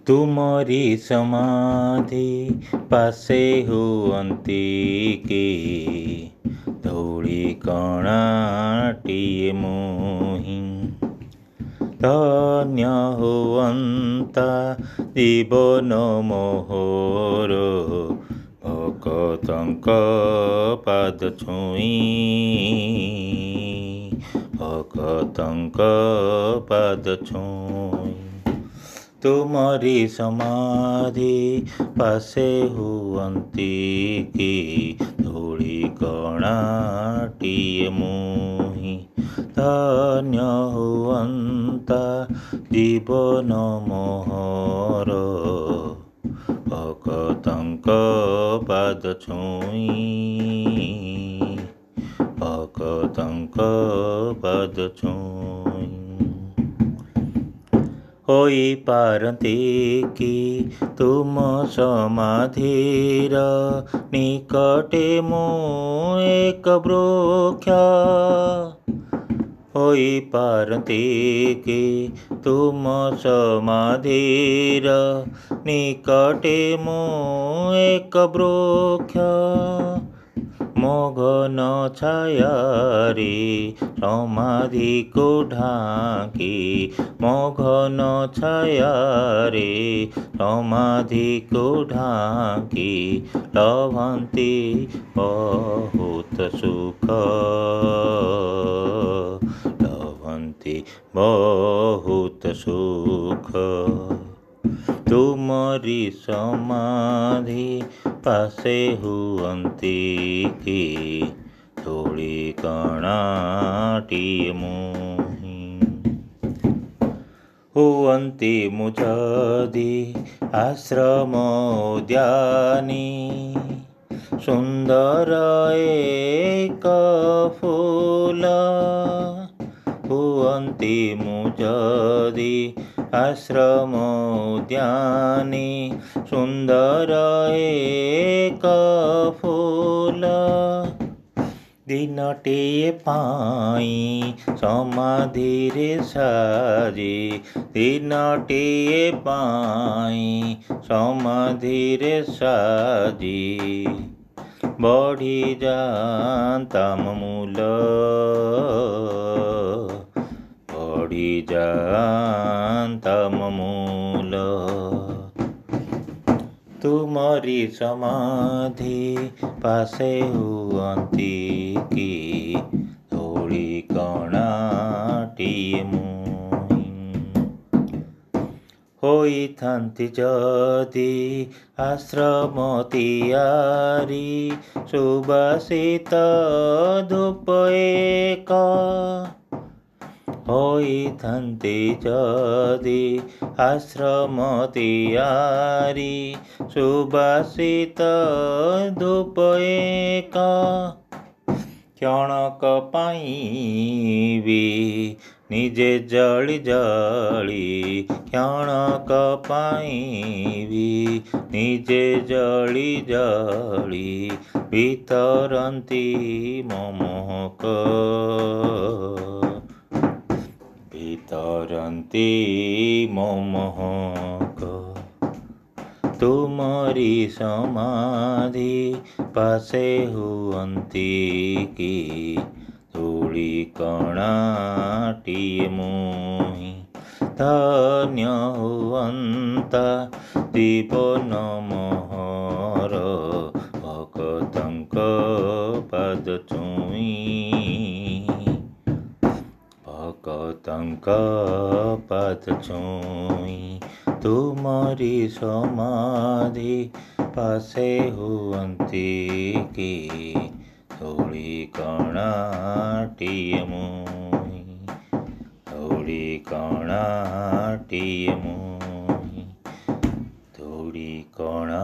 ତୁମରି ସମାଧି ପାଶେ ହୁଅନ୍ତି କି ଧୂଳି କଣାଟିଏ ମୁହିଁ। ଧନ୍ୟ ହୁଅନ୍ତା ଜୀବନ ମୋହର ଭକତଙ୍କ ପାଦ ଛୁଇଁ, ଭକତଙ୍କ ପାଦ ଛୁଇଁ। ତୁମରି ସମାଧି ପାଶେ ହୁଅନ୍ତି କି ଧୂଳି କଣାଟିଏ ମୁହିଁ। ଧନ୍ୟ ହୁଅନ୍ତା ଜୀବନ ମୋହର ଭକତଙ୍କ ପାଦ ଛୁଇଁ, ଭକତଙ୍କ ପାଦ ଛୁଇଁ। ହୋଇପାରନ୍ତି କି ତୁମ ସମାଧିର ନିକଟେ ମୁଁ ଏକ ବୃକ୍ଷ। ହୋଇପାରନ୍ତି କି ତୁମ ସମାଧିର ନିକଟେ ମୁଁ ଏକ ବୃକ୍ଷ। ମୋ ଘନ ଛାୟାରେ ସମାଧିକୁ ଢାଙ୍କି, ମୋ ଘନ ଛାୟାରେ ସମାଧିକୁ ଢାଙ୍କି ଲଭନ୍ତି ବହୁତ ସୁଖ, ଲଭନ୍ତି ବହୁତ ସୁଖ। ତୁମରି ସମାଧି ପାଶେ ହୁଅନ୍ତି କି ଧୂଳି କଣାଟିଏ ମୁହିଁ। ହୁଅନ୍ତି ମୁଁ ଯଦି ଆଶ୍ରମ ଉଦ୍ୟାନୀ, ସୁନ୍ଦର ଏକ ଫୁଲ। ହୁଅନ୍ତି ମୁଁ ଯଦି ଆଶ୍ରମ ଉଦ୍ୟାନୀ, ସୁନ୍ଦର ଏକ ଫୁଲ। ଦିନଟିଏ ପାଇଁ ସମାଧିରେ ସାଜି, ଦିନଟିଏ ପାଇଁ ସମାଧିରେ ସାଜି ବଢ଼ିଯାଆନ୍ତା ମୋ ମୂଲ, ବଢ଼ିଯାଆନ୍ତା ମୋ ମୂଲ। ତୁମରି ସମାଧି ପାଶେ ହୁଅନ୍ତି କି ଧୂଳି କଣାଟିଏ ମୁହିଁ। ହୋଇଥାନ୍ତି ଯଦି ଆଶ୍ରମ ତିଆରି, ସୁବାସିତ ଧୂପ ଏକ। ହୋଇଥାନ୍ତି ଯଦି ଆଶ୍ରମ ତିଆରି, ସୁବାସିତ ଧୂପ ଏକ। କ୍ଷଣକ ପାଇଁ ବି ନିଜେ ଜଳି ଜଳି, କ୍ଷଣକ ପାଇଁ ବି ନିଜେ ଜଳି ଜଳି ବିତରନ୍ତି ମୋ ମହକ, ବିତରନ୍ତି ମୋ ମହକ। ତୁମରି ସମାଧି ପାଶେ ହୁଅନ୍ତି କି ଧୂଳି କଣାଟିଏ ମୁହିଁ। ଧନ୍ୟ ହୁଅନ୍ତା ଜୀବନ ମୋହର ଭକତଙ୍କ ପାଦ ଛୁଇଁ, ଭକତଙ୍କ ପାଦ ଛୁଇଁ। ତୁମରି ସମାଧି ପାଶେ ହୁଅନ୍ତି କି ଧୂଳି କଣାଟିଏ ମୁହିଁ, ଧୂଳି କଣାଟିଏ ମୁହିଁ, ଧୂଳି କଣା।